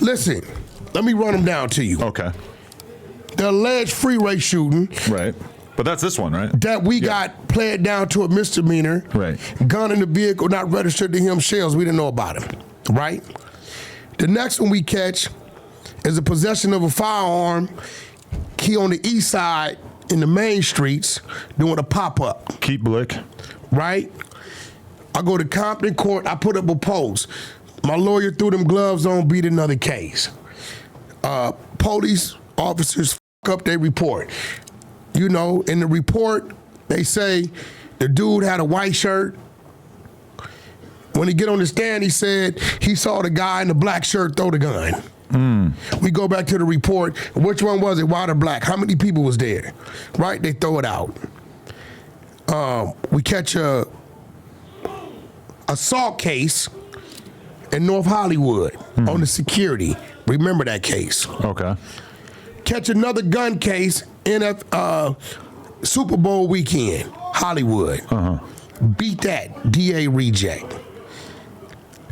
Listen, let me run them down to you. Okay. The alleged freeway shooting. Right. But that's this one, right? That we got played down to a misdemeanor. Right. Gun in the vehicle not registered to him, shells. We didn't know about him. Right? The next one we catch is the possession of a firearm. He on the east side in the main streets doing a pop-up. Keep Blick. Right? I go to Compton Court. I put up a post. My lawyer threw them gloves on, beat another case. Police officers up their report. You know, in the report, they say the dude had a white shirt. When he get on the stand, he said he saw the guy in the black shirt throw the gun. We go back to the report. Which one was it, white or black? How many people was there? Right? They throw it out. We catch a assault case in North Hollywood on the security. Remember that case. Okay. Catch another gun case in a Super Bowl weekend, Hollywood. Beat that, DA reject.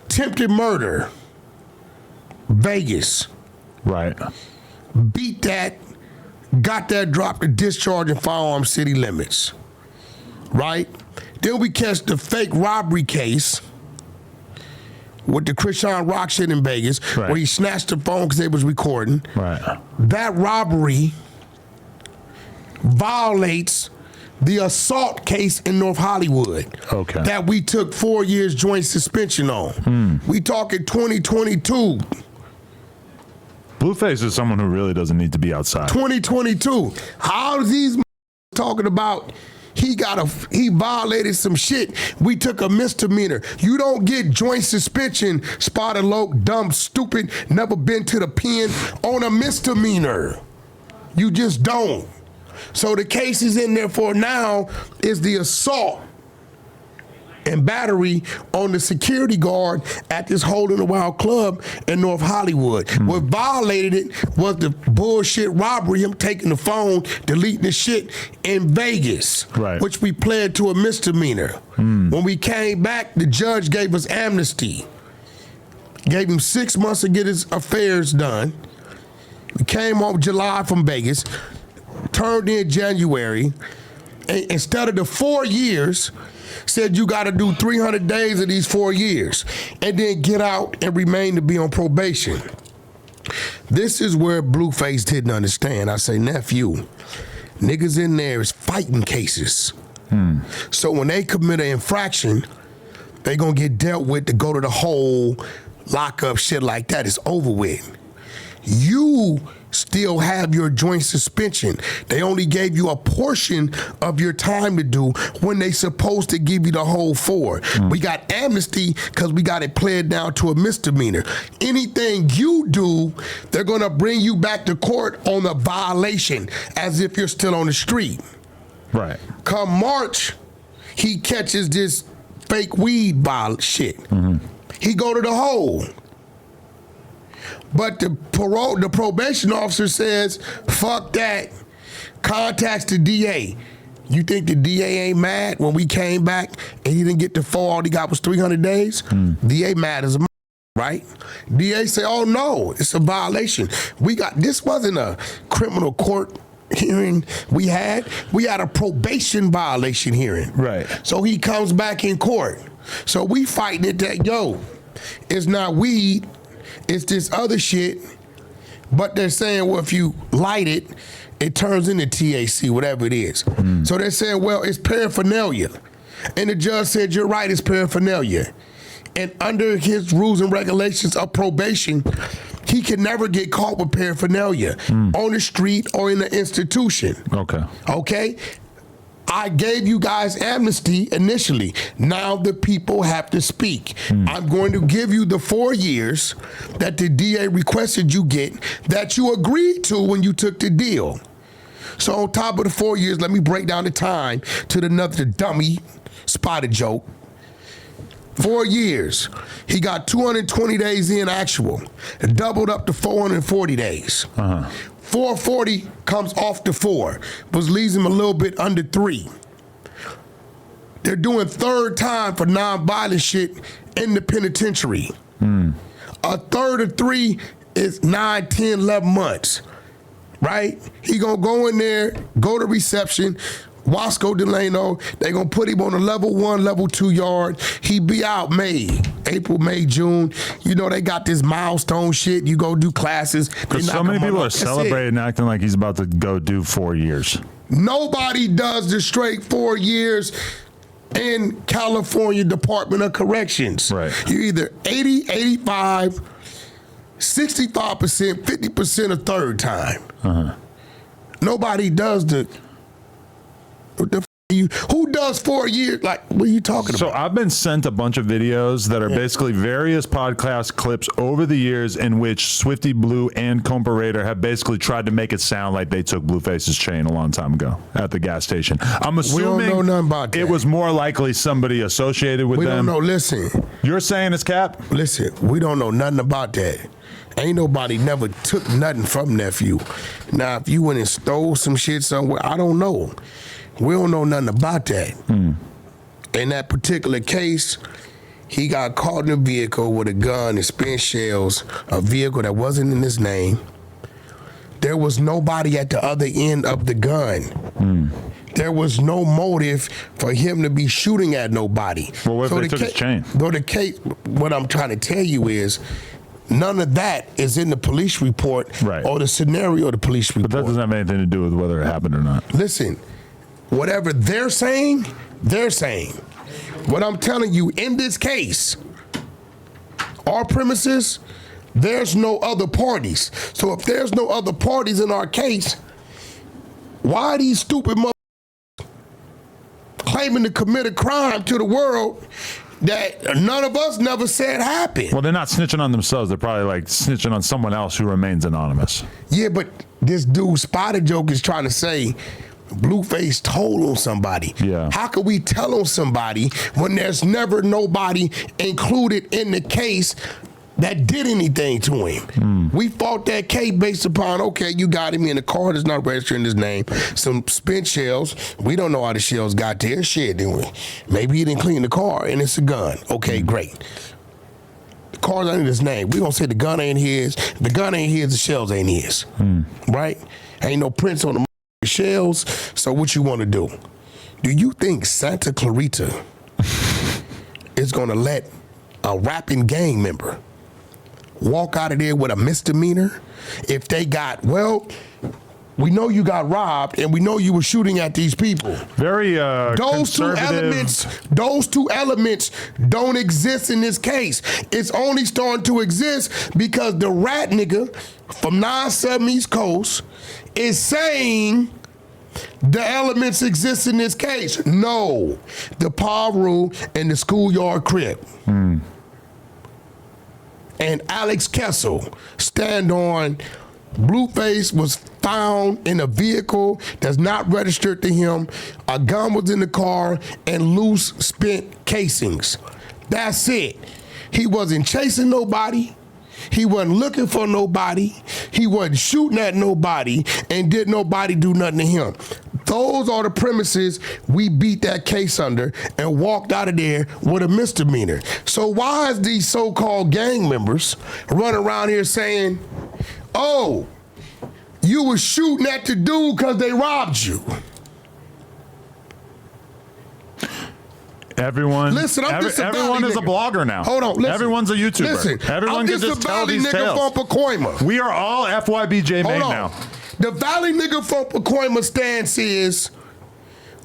Attempted murder, Vegas. Right. Beat that, got that dropped to discharge and firearm city limits. Right? Then we catch the fake robbery case with the Krishan Rock shit in Vegas, right, where he snatched the phone because they was recording. Right. That robbery violates the assault case in North Hollywood. Okay. That we took 4 years joint suspension on. We talking 2022. Blueface is someone who really doesn't need to be outside. 2022. How is these talking about he violated some shit? We took a misdemeanor. You don't get joint suspension, spotted loc, dumb, stupid, never been to the pen on a misdemeanor. You just don't. So the case is in there for now is the assault and battery on the security guard at this Hole in the Wild club in North Hollywood. What violated it was the bullshit robbery, him taking the phone, deleting the shit in Vegas, right, which we pled to a misdemeanor. When we came back, the judge gave us amnesty. Gave him 6 months to get his affairs done. We came home July from Vegas, turned in January, and instead of the 4 years, said you got to do 300 days of these 4 years and then get out and remain to be on probation. This is where Blueface didn't understand. I say, nephew, niggas in there is fighting cases. So when they commit an infraction, they gonna get dealt with to go to the hole, lock up, shit like that. It's over with. You still have your joint suspension. They only gave you a portion of your time to do when they supposed to give you the whole 4. We got amnesty because we got it played down to a misdemeanor. Anything you do, they're gonna bring you back to court on a violation as if you're still on the street. Right. Come March, he catches this fake weed shit. He go to the hole. But the probation officer says, fuck that, contacts the DA. You think the DA ain't mad when we came back and he didn't get the 4, all he got was 300 days? DA mad as a right? DA say, oh no, it's a violation. This wasn't a criminal court hearing we had a probation violation hearing. Right. So he comes back in court. So we fighting it that, yo, it's not weed, it's this other shit, but they're saying, well, if you light it, it turns into THC, whatever it is. So they're saying, well, it's paraphernalia. And the judge said, you're right, it's paraphernalia. And under his rules and regulations of probation, he can never get caught with paraphernalia on the street or in the institution. Okay? I gave you guys amnesty initially. Now the people have to speak. I'm going to give you the 4 years that the DA requested you get that you agreed to when you took the deal. So on top of the 4 years, let me break down the time to the dummy spotted joke. 4 years. He got 220 days in actual. It doubled up to 440 days. 440 comes off the 4, which leaves him a little bit under 3. They're doing third time for nonviolent shit in the penitentiary. A third of 3 it's 9, 10, 11 months, right? He gonna go in there, go to reception, Wasco Delano, they gonna put him on a level 1, level 2 yard. He be out April, May, June. You know, they got this milestone shit. You go do classes. Because so many people are celebrating, acting like he's about to go do 4 years. Nobody does the straight 4 years in California Department of Corrections. Right. You're either 80, 85, 65%, 50% a third time. Nobody does who does 4 years? Like, what are you talking about? So I've been sent a bunch of videos that are basically various podcast clips over the years in which Swifty Blue and Comparator have basically tried to make it sound like they took Blueface's chain a long time ago at the gas station. I'm assuming we don't know nothing about that. It was more likely somebody associated with them. We don't know. Listen. You're saying it's cap? Listen, we don't know nothing about that. Ain't nobody never took nothing from nephew. Now, if you went and stole some shit somewhere, I don't know. We don't know nothing about that. In that particular case, he got caught in a vehicle with a gun and spent shells, a vehicle that wasn't in his name. There was nobody at the other end of the gun. There was no motive for him to be shooting at nobody. Well, what if they took his chain? Though the case, what I'm trying to tell you is, none of that is in the police report or the scenario of the police report. But that doesn't have anything to do with whether it happened or not. Listen, whatever they're saying, they're saying. What I'm telling you, in this case, our premises, there's no other parties. So if there's no other parties in our case, why are these stupid motherfuckers claiming to commit a crime to the world that none of us never said happened? Well, they're not snitching on themselves. They're probably like snitching on someone else who remains anonymous. Yeah, but this dude Spotted Joke is trying to say Blueface told on somebody. Yeah. How could we tell on somebody when there's never nobody included in the case that did anything to him? We fought that case based upon, okay, you got him in a car that's not registering his name, some spent shells. We don't know how the shells got there. Shit, didn't we? Maybe he didn't clean the car and it's a gun. Okay, great. The car's not in his name. We gonna say the gun ain't his. The gun ain't his, the shells ain't his. Right? Ain't no prints on the shells. So what you want to do? Do you think Santa Clarita is gonna let a rapping gang member walk out of there with a misdemeanor if they got, well, we know you got robbed and we know you were shooting at these people. Very those two elements don't exist in this case. It's only starting to exist because the rat nigga from 9-7 East Coast is saying the elements exist in this case. No, the power rule and the schoolyard crib. And Alex Kessel stand on Blueface was found in a vehicle that's not registered to him. A gun was in the car and loose spent casings. That's it. He wasn't chasing nobody. He wasn't looking for nobody. He wasn't shooting at nobody, and did nobody do nothing to him. Those are the premises we beat that case under and walked out of there with a misdemeanor. So why is these so-called gang members running around here saying, oh, you were shooting at the dude because they robbed you? Everyone, listen, everyone is a blogger now. Hold on, listen. Everyone's a YouTuber. Listen, everyone can just tell these tales. I'm just a valley nigga from Pacoima. We are all FYBJ made now. The valley nigga from Pacoima stance is,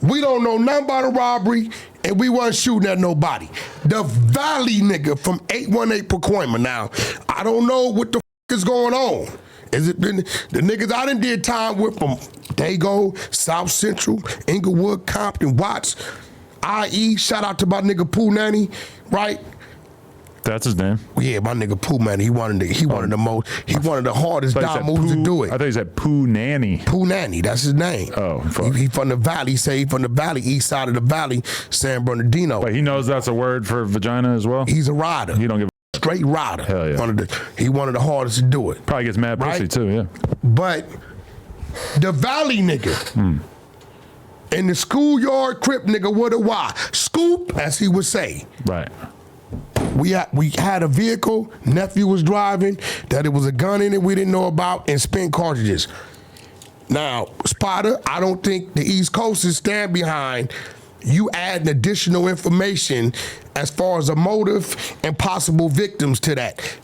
we don't know nothing about a robbery and we wasn't shooting at nobody. The valley nigga from 818 Pacoima. Now, I don't know what the is going on. Is it been the niggas I done did time with from Dago, South Central, Inglewood, Compton, Watts, IE, shout out to my nigga Pooh Nanny, right? That's his name. Yeah, my nigga Pooh Nanny. He wanted the hardest down moves to do it. I thought he said Pooh Nanny. Pooh Nanny, that's his name. Oh, fuck. He from the valley. He say he from the valley, east side of the valley, San Bernardino. But he knows that's a word for vagina as well? He's a rider. He don't give a straight rider. Hell yeah. He wanted the hardest to do it. Probably gets mad pussy too, yeah. But the valley nigga and the schoolyard crip nigga with a Y, Scoop, as he would say. Right. We had a vehicle, nephew was driving, that it was a gun in it we didn't know about, and spent cartridges. Now, Spotter, I don't think the East Coast is stand behind you adding additional information as far as a motive and possible victims to that.